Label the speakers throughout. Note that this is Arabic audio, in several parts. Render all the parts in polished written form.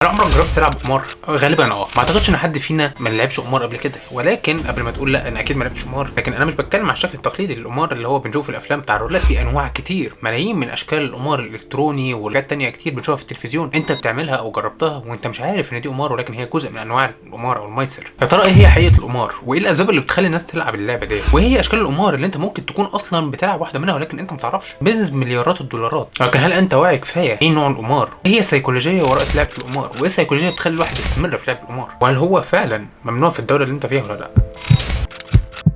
Speaker 1: انا عمرك جربت تلعب قمار؟ غالبا ما اعتقدش ان حد فينا ما لعبش قمار قبل كده، ولكن قبل ما تقول لا انا اكيد ما لعبتش قمار، لكن انا مش بتكلم على الشكل التقليدي للقمار اللي هو بنشوفه في الافلام بتاع الرولات. في انواع كتير، ملايين من اشكال القمار الالكتروني وحاجات تانية كتير بنشوفها في التلفزيون، انت بتعملها او جربتها وانت مش عارف ان دي قمار، ولكن هي جزء من انواع القمار او الميسر. يا ترى ايه هي حقيقه القمار؟ وايه الاسباب اللي بتخلي الناس تلعب اللعبه دي؟ وايه هي اشكال القمار اللي انت ممكن تكون اصلا بتلعب واحده منها ولكن انت ما تعرفش؟ بيزنس بمليارات الدولارات، لكن هل انت واعي كفايه ايه نوع القمار؟ ايه هي السيكولوجيه وراء لعبه القمار؟ وايه السيكولوجيه بتخلي الواحد يستمر في لعب القمار؟ وهل هو فعلا ممنوع في الدوله اللي انت فيها ولا لا؟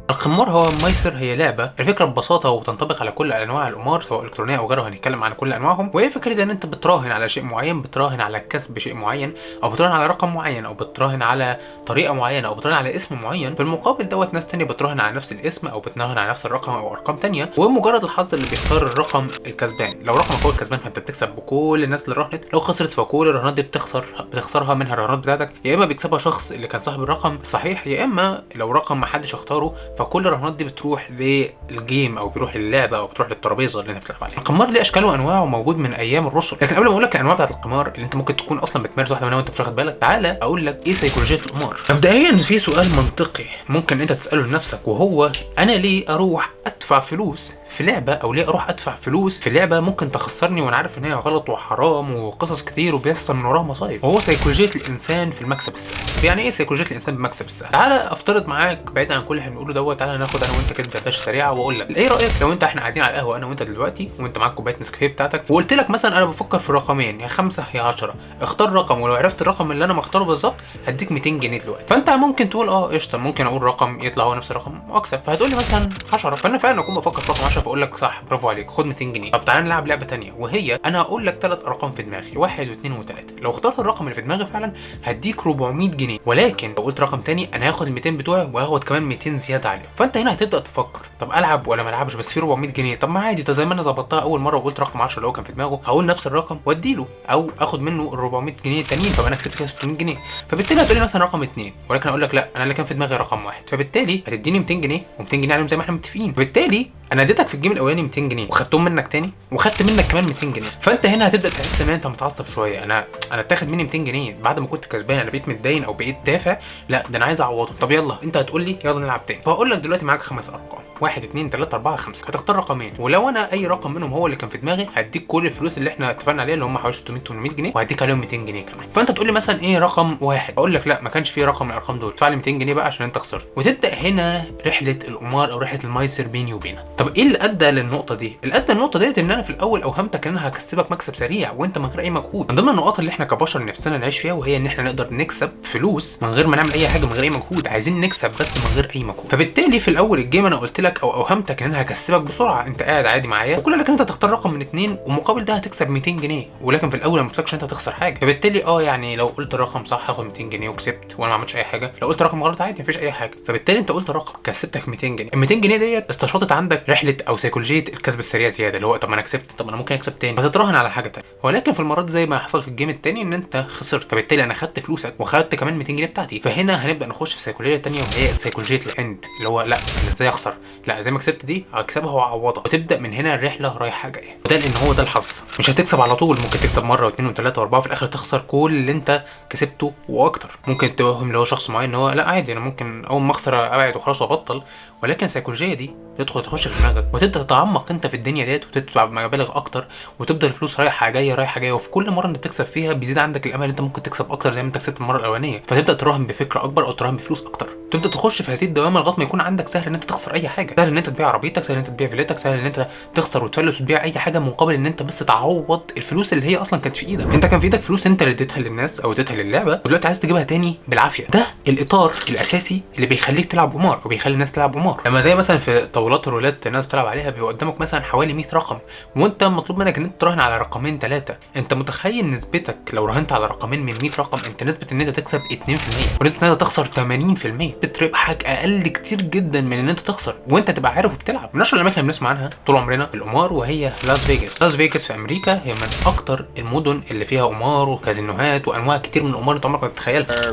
Speaker 1: القمار هو ميسر، هي لعبه الفكره ببساطه وتنطبق على كل انواع القمار سواء الكترونيه او غيرها، هنتكلم عن كل انواعهم. وهي فكره ان انت بتراهن على شيء معين، بتراهن على كسب شيء معين، او بتراهن على رقم معين، او بتراهن على طريقه معينه، او بتراهن على اسم معين. في المقابل دوت ناس تانية بتراهن على نفس الاسم او بتراهن على نفس الرقم او ارقام تانية، ومجرد الحظ اللي بيختار الرقم الكسبان. لو رقمك هو الكسبان فانت بتكسب بكل الناس اللي راهنت، لو خسرت فكل الرهانات دي بتخسرها منها الرهانات بتاعتك، يا اما بيكسبها شخص اللي كان صاحب الرقم الصحيح، يا اما لو رقم ما حدش اختاره فكل الرهانات دي بتروح للجيم او بيروح للعبه او بتروح للترابيزه اللي انت بتلعب عليها. القمار ليه اشكال وانواع وموجود من ايام الرسل، لكن قبل ما اقول لك الانواع بتاعت القمار اللي انت ممكن تكون اصلا بتمارس واحده منها وانت مش واخد بالك، تعالى اقول لك ايه سيكولوجيه القمار. مبدئيا في سؤال منطقي ممكن انت تساله لنفسك، وهو انا ليه اروح ادفع فلوس في لعبه، او ليه اروح ادفع فلوس في لعبه ممكن تخسرني وانا عارف ان هي غلط وحرام وقصص كتير وبيحصل من وراها مصايب؟ وهو سيكولوجيه الانسان في المكسب السهل. يعني ايه سيكولوجيه الانسان بالمكسب السهل؟ تعالى افترض معاك بعيد عن كل اللي بنقوله دوت، تعالى ناخد انا وانت كده دردشه سريعه واقول لك ايه رايك لو احنا قاعدين على القهوه انا وانت دلوقتي، وانت معاك كوبايه نسكافيه بتاعتك، وقلت لك مثلا انا بفكر في رقمين، يا 5 يا 10، اختار رقم، ولو عرفت الرقم اللي انا مختاره بالظبط هديك 200 جنيه دلوقتي. فانت ممكن تقول قشطه، ممكن اقول رقم يطلع هو نفس الرقم واكسب، فهتقول لي مثلا 10، فانا فعلا اكون بفكر في رقم 10 فاقول لك صح برافو عليك خد 200 جنيه. طب تعالى نلعب لعبه ثانيه، وهي انا هقول لك 3 ارقام في دماغي، 1 و2 و3، لو اخترت الرقم اللي في دماغي فعلا هديك 400 جنيه، ولكن لو قلت رقم ثاني انا هاخد ال 200 بتوعي وهاخد كمان 200 زياده عليهم. فانت هنا هتبدا تفكر طب العب ولا ما العبش، بس في 400 جنيه، طب ما عادي، طب زي ما انا ظبطتها اول مره وقلت رقم 10 اللي هو كان في دماغه هقول نفس الرقم واديله، او اخد منه ال 400 جنيه التانيين، فبقى انا كسبت كده 600 جنيه. فبالتالي هتقول لي مثلا رقم 2، ولكن اقول لك لا انا اللي كان في دماغي رقم 1، فبالتالي هتديني 200 جنيه و200 جنيه عليهم زي ما احنا متفقين. بالتالي انا اديتك في الجيم الاولاني 200 جنيه وخدتهم منك تاني وخدت منك كمان 200 جنيه، فانت هنا هتبدا تحس ان انت متعصب شويه، انا اتاخد مني 200 جنيه بعد ما كنت كسبان، انا بقيت متدين او بقيت دافع، لا ده انا عايز اعوضه. طب يلا انت هتقول لي يلا نلعب تاني، فهقول لك دلوقتي معاك 5 ارقام، 1 2 3 4 5، هتختار رقمين، ولو انا اي رقم منهم هو اللي كان في دماغي هديك كل الفلوس اللي احنا اتفقنا عليها اللي هم حوالي 600 800 جنيه، وهديك عليهم 200 جنيه كمان. فانت تقول لي مثلا ايه رقم 1، اقول لك لا ما كانش في رقم من الارقام دول، ادفع لي 200 جنيه بقى عشان انت خسرت. وتبدا هنا رحله القمار او رحله الميسر بيني وبينك. طب ايه اللي ادى للنقطه دي؟ اللي ادى النقطه ديت ان انا في الاول اوهمتك ان انا هكسبك مكسب سريع وانت من غير اي مجهود. من ضمن النقاط اللي احنا كبشر نفسنا نعيش فيها وهي ان احنا نقدر نكسب فلوس من غير ما نعمل اي حاجه، من غير اي مجهود، عايزين نكسب بس من غير اي مجهود. فبالتالي في الاول الجيم انا قلت لك او اوهمتك ان انا هكسبك بسرعه، انت قاعد عادي معايا وكل لك انت تختار رقم من 2 ومقابل ده هتكسب 200 جنيه، ولكن في الاول ما قلتلكش انت هتخسر حاجه. فبالتالي يعني لو قلت الرقم صح هاخد 200 جنيه وكسبت وانا ما عملتش اي حاجه، لو قلت رقم غلط عادي مفيش اي حاجه. فبالتالي انت قلت رقم كسبتك 200 جنيه، ال 200 جنيه ديت استشاطت عندك رحله او سيكولوجيه الكسب السريع زياده، اللي هو طب ما انا كسبت، طب انا ممكن اكسب تاني، فتتراهن على حاجه تانيه. ولكن في المره دي زي ما حصل في الجيم التاني ان انت خسرت، فبالتالي انا خدت فلوسك وخدت كمان 200 جنيه بتاعتي. فهنا هنبدا نخش في سيكولوجيه تانيه وهي سيكولوجيه العند، اللي هو لا انا ازاي اخسر، لا زي ما كسبت دي هكسبها واعوضها، وتبدا من هنا الرحله رايحه جايه. وده لان هو ده الحظ، مش هتكسب على طول، ممكن تكسب مره واثنين وثلاثه واربعه في الاخر تخسر كل اللي انت كسبته واكتر. ممكن توهم اللي هو شخص معين ان هو لا عادي انا ممكن اول ما اخسر ابعد وخلاص وابطل، ولكن السيكولوجيه دي تخش في دماغك وتبدا تتعمق انت في الدنيا ديت وتدفع مبالغ اكتر، وتبدا الفلوس رايحه جايه رايحه جايه، وفي كل مره انت بتكسب فيها بيزيد عندك الامل انت ممكن تكسب اكتر زي ما انت كسبت المره الاولانيه، فتبدا تراهن بفكره اكبر او تراهن بفلوس اكتر، تبدا تخش في هذه الدوامه لغايه ما يكون عندك سهل ان انت تخسر اي حاجه، سهل ان انت تبيع عربيتك، سهل ان انت تبيع فيلتك، سهل ان انت تخسر وتفلس وتبيع اي حاجه مقابل ان انت بس تعوض الفلوس اللي هي اصلا كانت في ايدك. انت كان في ايدك فلوس انت اللي اديتها للناس او اديتها للعبه، ودلوقتي عايز تجيبها تاني بالعافيه. ده الاطار الاساسي اللي بيخليك تلعب قمار وبيخلي الناس تلعب قمار. لما زي مثلا في طاولات الرولات الناس بتلعب عليها بيبقى قدامك مثلا حوالي 100 رقم، وانت مطلوب منك ان انت تراهن على رقمين 3، انت متخيل نسبتك لو راهنت على رقمين من 100 رقم انت نسبه ان انت تكسب 2% ونسبه ان انت تخسر 80%، ربحك اقل كتير جدا من ان انت تخسر وانت تبقى عارف وبتلعب. من اشهر الاماكن اللي بنسمع عنها طول عمرنا القمار وهي لاس فيجاس. لاس فيجاس في امريكا هي من اكتر المدن اللي فيها قمار وكازينوهات وانواع كتير من القمار انت عمرك ما تتخيلها.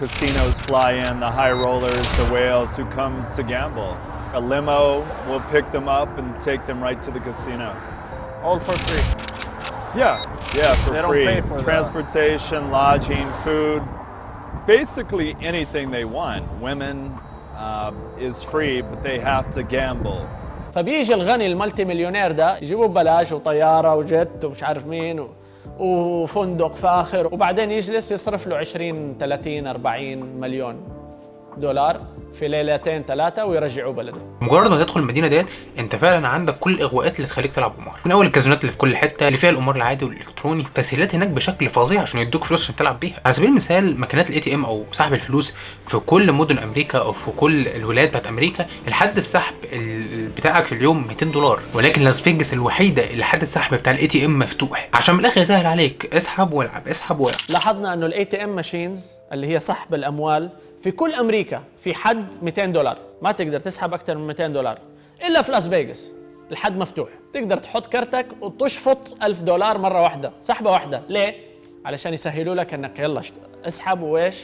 Speaker 2: Casinos fly in, the high rollers, the whales who come to gamble. A limo will pick them up and take them right to the casino. All for free. For
Speaker 3: They don't
Speaker 2: free.
Speaker 3: pay for that.
Speaker 2: Transportation, lodging, food, basically anything they want. Women is free, but they have to gamble.
Speaker 3: فبيجي الغني الملتي مليونير ده يجيبوه ببلاش وطيارة وجت ومش عارف مين وفندق فاخر، وبعدين يجلس يصرف له 20 30 40 مليون دولار في ليلتين ثلاثة ويرجعوا بلده.
Speaker 1: مجرد ما تدخل المدينه ديت انت فعلا عندك كل الاغواءات اللي تخليك تلعب قمار، من اول الكازينات اللي في كل حته اللي فيها القمار العادي والالكتروني، تسهيلات هناك بشكل فظيع عشان يدوك فلوس عشان تلعب بيها. على سبيل المثال ماكينات الاي تي ام او سحب الفلوس في كل مدن امريكا او في كل الولايات بتاعت امريكا، الحد السحب بتاعك في اليوم $200، ولكن لاس فيجاس الوحيده اللي حد السحب بتاع الاي تي ام مفتوح عشان من الاخر يسهل عليك اسحب والعب اسحب والعب.
Speaker 3: لاحظنا انه الاي تي ام ماشينز اللي هي سحب الاموال في كل امريكا في حد $200، ما تقدر تسحب اكثر من $200 الا في لاس فيغاس الحد مفتوح، تقدر تحط كرتك وتشفط $1000 مره واحده، سحبه واحده. ليه؟ علشان يسهلوا لك انك يلا اسحب وايش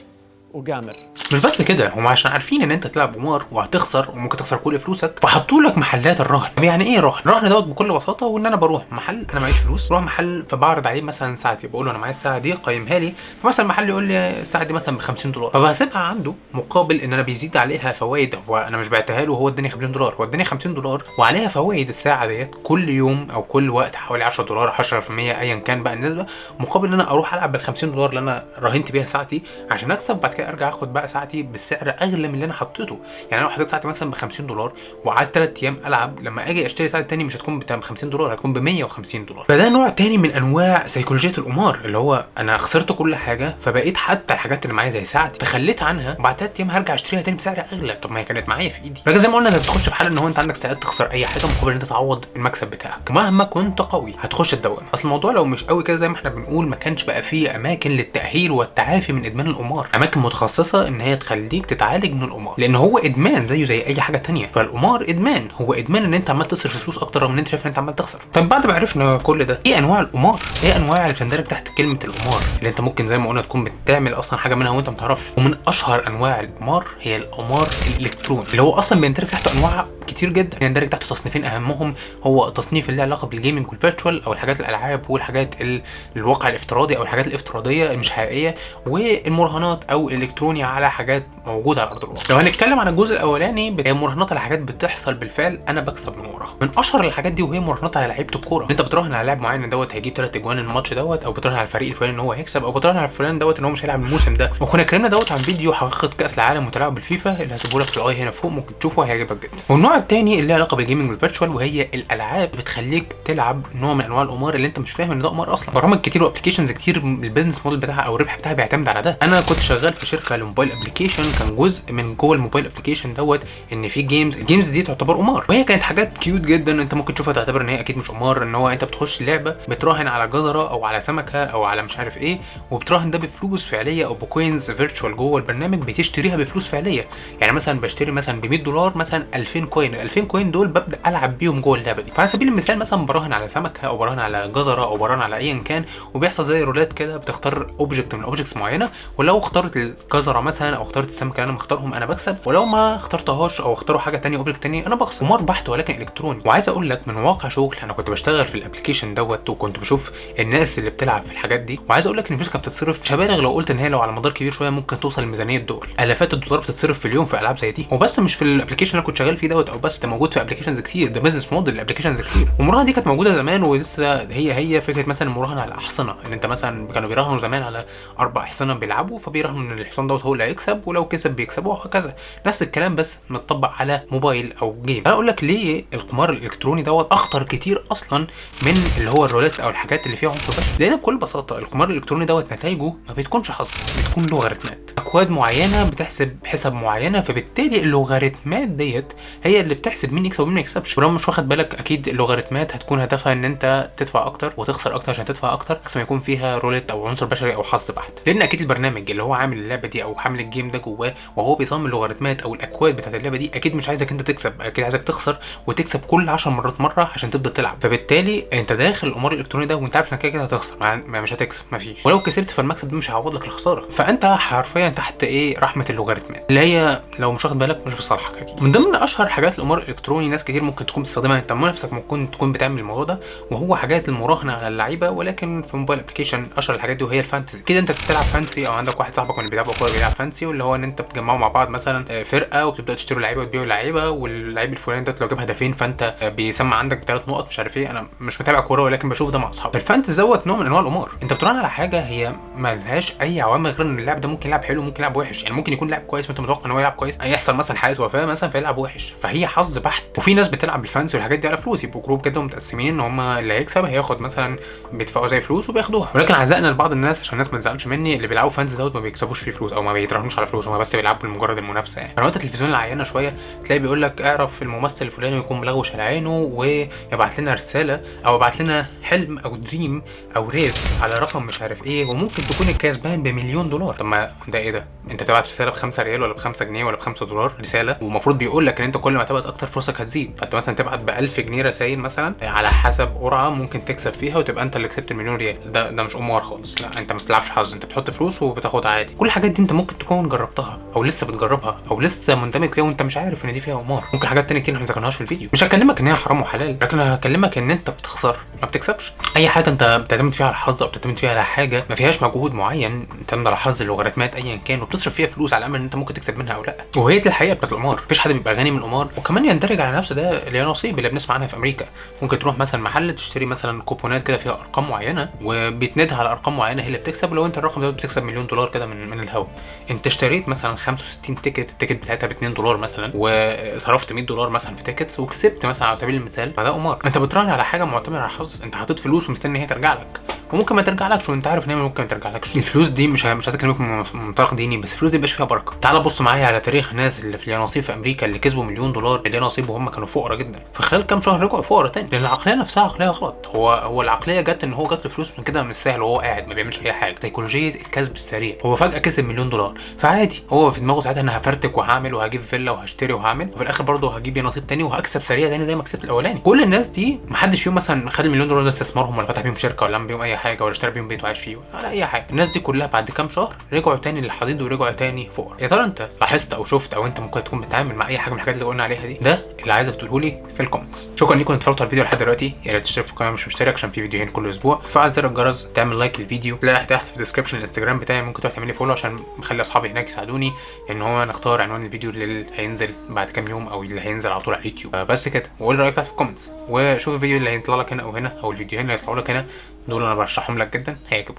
Speaker 3: وجامر.
Speaker 1: مش بس كده، هم عشان عارفين ان انت تلعب قمار وهتخسر وممكن تخسر كل فلوسك، فحطوا لك محلات الرهن. طب يعني ايه رهن؟ الرهن دوت بكل بساطه وان انا بروح محل انا معيش فلوس، بروح محل فبعرض عليه مثلا ساعتي، بقول له انا معايا الساعه دي قيمها لي، فمثلا المحل يقول لي الساعه دي مثلا $50، فبحسبها عنده مقابل ان انا بيزيد عليها فوائد. هو انا مش بعتها له هو اداني $50، هو اداني $50 وعليها فوائد الساعه ديت كل يوم او كل وقت حوالي $10 10% ايا كان بقى النسبه، مقابل ان انا اروح العب $50 اللي انا راهنت بيها ساعتي عشان اكسب، بعد كده ارجع اخد بقى ساعتي بالسعر اغلى من اللي انا حطيته. يعني انا لو حطيت ساعتي مثلا $50 وقعدت 3 ايام العب، لما اجي اشتري ساعه تاني مش هتكون ب $50، هتكون ب $150. فده نوع تاني من انواع سيكولوجيه القمار، اللي هو انا خسرت كل حاجه فبقيت حتى الحاجات اللي معايا زي ساعتي تخليت عنها، وبعد 3 ايام هرجع اشتريها تاني بسعر اغلى. طب ما هي كانت معايا في ايدي. لكن زي ما قلنا انت بتخش في حاله ان هو انت عندك استعداد تخسر اي حاجه مقابل ان انت تعوض المكسب بتاعك، مهما كنت قوي هتخش الدوام. اصل الموضوع لو مش قوي كده زي ما احنا بنقول، ما كانش بقى فيه اماكن للتاهيل والتعافي من ادمان القمار، اماكن متخصصه ان هي تخليك تتعالج من القمار، لان هو ادمان زيه زي اي حاجه تانية. فالقمار ادمان، هو ادمان ان انت عمال تصرف فلوس اكتر من ان انت شايف ان انت عمال تخسر. طب بعد ما عرفنا كل ده، ايه انواع القمار؟ ايه انواع اللي بتندرج تحت كلمه القمار اللي انت ممكن زي ما قلنا تكون بتعمل اصلا حاجه منها وانت ما تعرفش؟ ومن اشهر انواع القمار هي القمار الالكتروني، اللي هو اصلا بيندرج تحت انواع كتير جدا، بيندرج تحته تصنيفين اهمهم هو تصنيف اللي له علاقه بالجيمنج والفيرتشوال او الحاجات الالعاب والحاجات الواقع الافتراضي او الحاجات الافتراضيه المش حقيقيه، والمراهنات او الالكتروني على حاجات موجوده على ارض الواقع. لو هنتكلم عن الجزء الاولاني هي مراهنات على حاجات بتحصل بالفعل انا بكسب من وراها. من اشهر الحاجات دي وهي مراهنات على لعيبه الكوره، انت بتراهن على لاعب معين دوت هيجيب 3 اجوان الماتش دوت، او بتراهن على الفريق الفلاني ان هو هيكسب، او بتراهن على الفلان دوت ان هو مش هيلعب الموسم ده. وكنا اتكلمنا دوت عن فيديو حقيقه كاس العالم متلاعب بالفيفا اللي هسيبه لك في الاي هنا فوق، ممكن تشوفه هيعجبك جدا. والنوع الثاني اللي له علاقه بالجيمنج والفيرتشوال، وهي الالعاب بتخليك تلعب نوع من انواع القمار اللي انت مش فاهم ان ده قمار اصلا. برامج كتير وابلكيشنز كتير البيزنس موديل بتاعها او الربح بتاعها بيعتمد على ده. انا كنت شغال في شركه لموبايل ابلكيشن، كان جزء من جوه الموبايل ابلكيشن دوت ان في الجيمز دي تعتبر قمار، وهي كانت حاجات كيوت جدا انت ممكن تشوفها تعتبر ان هي اكيد مش قمار. ان هو انت بتخش لعبه بتراهن على جزره او على سمكه او على مش عارف ايه، وبتراهن ده بفلوس فعليه او بكوينز فيرتشوال جوه البرنامج بتشتريها بفلوس فعليه. يعني مثلا بشتري مثلا ب $100 مثلا 2000 كوين، ال 2000 كوين دول ببدا العب بيهم جوه اللعبه دي. فعلى سبيل المثال مثلا براهن على سمكه او براهن على جزره او براهن على ايا كان، وبيحصل زي رولات كده بتختار اوبجكت من اوبجكتس معينه، ولو اخترت الجزره مثلا او اخترت السمكه اللي انا مختارهم انا بكسب، ولو ما اخترتهاش او اختاروا حاجه ثانيه اوبجكت ثاني انا بخسر. قمار بحت ولكن الكتروني. وعايز اقول لك من واقع شغل انا كنت بشتغل في الابلكيشن دوت وكنت بشوف الناس اللي بتلعب في الحاجات دي، وعايز اقول لك ان الفلوس كانت بتتصرف مش هبالغ لو قلت ان هي لو على مدار كبير شويه ممكن توصل لميزانيه دول، الافات الدولار بتتصرف في اليوم في العاب زي دي. وبس مش في الابلكيشن اللي كنت شغال فيه دوت او بس، ده موجود في ابلكيشنز كتير، ده بيزنس موديل ابلكيشنز كتير. والمراهنه دي كانت موجوده زمان ولسه هي فكره مثلا المراهنه على الاحصنه، ان انت مثلا كانوا بيراهنوا زمان على 4 احصنه بيلعبوا، فبيراهنوا ان الحصان دوت هو اللي هيكسب، ولو كسب بيكسبوا وهكذا. نفس الكلام بس متطبق على موبايل او جيم. انا اقول لك ليه القمار الالكتروني دوت اخطر كتير اصلا من اللي هو الرولات او الحاجات اللي فيها عنف بس، لان بكل بساطه القمار الالكتروني دوت نتائجه ما بتكونش حظ، بتكون لوغاريتمات، اكواد معينه بتحسب حساب معينه، فبالتالي اللوغاريتمات ديت هي اللي بتحسب مين يكسب ومين ما يكسبش. ولو مش واخد بالك اكيد اللوغاريتمات هتكون هدفها ان انت تدفع اكتر وتخسر اكتر عشان تدفع اكتر، بس ما يكون فيها رولت او عنصر بشري او حظ بحت. لان اكيد البرنامج اللي هو عامل اللعبه دي او عامل الجيم ده جواه وهو بيصمم اللوغاريتمات او الاكواد بتاعت اللعبه دي، اكيد مش عايزك انت تكسب، اكيد عايزك تخسر وتكسب كل 10 مرات مره عشان تبدا تلعب. فبالتالي انت داخل القمار الالكتروني ده وانت عارف انك كده هتخسر، مش هتكسب، مفيش، ولو كسبت فالمكسب ده مش هيعوض لك الخساره. فانت حرفيا انت تحت ايه رحمه اللوغاريتمات اللي هي لو مش واخد بالك مش في صالحك اكيد. من ضمن اشهر حاجات القمار الالكتروني ناس كتير ممكن تكون بتستخدمها، انت نفسك ممكن تكون بتعمل الموضوع ده، وهو حاجات المراهنه على اللعيبه ولكن في موبايل ابلكيشن. اشهر الحاجات دي وهي الفانتسي. كده انت بتلعب فانتسي او عندك واحد صاحبك من اللي بيلعبوا كوره بيلعب فانتسي، واللي هو ان انت بتجمعوا مع بعض مثلا فرقه وبتبداوا تشتروا لعيبه وتبيعوا لعيبه، واللعيب الفلاني ده لو جاب هدفين فانت بيسمع عندك ب3 نقط مش عارف ايه. انا مش متابع كوره ولكن بشوف ده مع اصحابي. الفانتسي دوت نوع من انواع القمار، انت بتراهن على حاجه هي ما لهاش اي عوامل غير ان اللاعب ده ممكن يلعب حلو ممكن يلعب وحش. يعني ممكن يكون لاعب كويس وانت متوقع ان هو يلعب كويس، هيحصل مثلا حاله وفاه مثلا فيلعب وحش، فهي حظ بحت. وفي ناس بتلعب بالفانسي والحاجات دي على فلوس، يبقوا جروب كده ومتقسمين ان هم اللي هيكسب هياخد مثلا بيدفعوا زي فلوس وبياخدوها. ولكن عزائنا لبعض الناس عشان الناس ما تزعلش مني، اللي بيلعبوا فانسي دوت ما بيكسبوش فيه فلوس او ما بيتراهنوش على فلوس، هم بس بيلعبوا لمجرد المنافسه. يعني قنوات التلفزيون العيانه شويه تلاقي بيقول لك اعرف الممثل الفلاني يكون ملغوش على عينه ويبعت لنا رساله او يبعت لنا حلم او دريم او ريف على رقم مش عارف ايه، وممكن تكون الكسبان بمليون دولار. طب ما ده ايه ده؟ انت بتبعت رساله ب5 ريال ولا ب5 جنيه ولا ب5 دولار رساله، ومفروض بيقول لك ان انت كل ما تبعت اكتر فرصك هتزيد. فانت مثلا تبعت ب1000 جنيه رسائل مثلا على حسب قرعه ممكن تكسب فيها وتبقى انت اللي كسبت المليون ريال. ده مش قمار خالص، لا انت ما بتلعبش حظ، انت بتحط فلوس وبتاخد عادي. كل الحاجات دي انت ممكن تكون جربتها او لسه بتجربها او لسه مندمج فيها وانت مش عارف ان دي فيها قمار. ممكن حاجات تانية كتير احنا ما ذكرناهاش في الفيديو. مش هكلمك ان هي حرام وحلال، لكن هكلمك ان انت بتخسر ما بتكسبش. اي حاجه انت بتعتمد فيها على الحظ او بتعتمد فيها على حاجه ما فيهاش مجهود معين، تعتمد على حظ اللوغاريتمات ايا كان وبتصرف فيها فلوس على امل ان انت ممكن تكسب منها او لا. وهي دي الحقيقه بتاعت القمار. مفيش حد بيبقى غني من القمار. وكمان يندرج على نفس ده اللي هي نصيب اللي بنسمع عنها في امريكا. ممكن تروح مثلا محل تشتري مثلا كوبونات كده فيها ارقام معينه وبيتندها على ارقام معينه هي اللي بتكسب، ولو انت الرقم ده بتكسب مليون دولار كده من الهوا. انت اشتريت مثلا 65 تيكت، التيكت بتاعتها ب$2 مثلا، وصرفت $100 مثلا في تيكتس وكسبت مثلا على سبيل المثال، فده قمار. انت بتراهن على حاجه معتمده على الحظ، انت حاطط فلوس ومستني هي ترجع لك، وممكن ما ترجعلكش وانت عارف ان هي ممكن ما ترجعلكش. الفلوس دي مش عايز اكلمك من منطلق ديني، بس الفلوس دي مبقاش فيها بركه. تعال بص معايا على تاريخ ناس اللي في اليانصيب في امريكا اللي كسبوا $1,000,000 اللي نصيب وهم كانوا فقراء جدا، في خلال كام شهر رجعوا فقراء تاني، لان العقليه نفسها عقليه غلط. هو العقليه جت ان هو جات له فلوس من كده من السهل وهو قاعد ما بيعملش اي حاجه. سيكولوجيه الكسب السريع. هو فجاه كسب $1,000,000 فعادي، هو في دماغه ساعتها انا هفرتك وهعمل وهجيب فيلا وهشتري وهعمل، وفي الاخر برضه هجيب نصيب تاني وهكسب سريع تاني زي ما كسبت الاولاني. كل الناس دي محدش فيهم مثلا خد $1,000,000 ده استثمارهم ولا فتح بيهم شركه ولا عمل بيهم اي حاجه ولا اشترى بيهم بيت وعايش فيه ولا اي حاجه. الناس دي كلها بعد كام شهر رجعوا تاني للحضيض ورجعوا تاني فقراء. يا ترى انت لاحظت او شفت او انت ممكن تكون بتتعامل مع اي حاجه من الحاجات اللي قلنا عليها دي؟ ده اللي عايزك تقوله لي في الكومنتس. شكرا ليكم اتفرجتوا على الفيديو لحد دلوقتي. يا ريت تشترك في القناه مش مشترك عشان في فيديوهين كل اسبوع. فعل زر الجرس، تعمل لايك للفيديو، تلاقي تحت في الديسكربشن الانستجرام بتاعي، ممكن تروح تعمل لي فولو عشان مخلي اصحابي هناك يساعدوني ان هو نختار عنوان الفيديو اللي هينزل بعد كام يوم او اللي هينزل على طول على اليوتيوب. بس كده، وقول رايك تحت في الكومنتس، وشوف الفيديو اللي هيطلع لك هنا او هنا او الفيديوهين اللي هيطلعوا لك هنا دول انا برشحهم لك جدا هيعجبوك.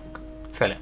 Speaker 1: سلام.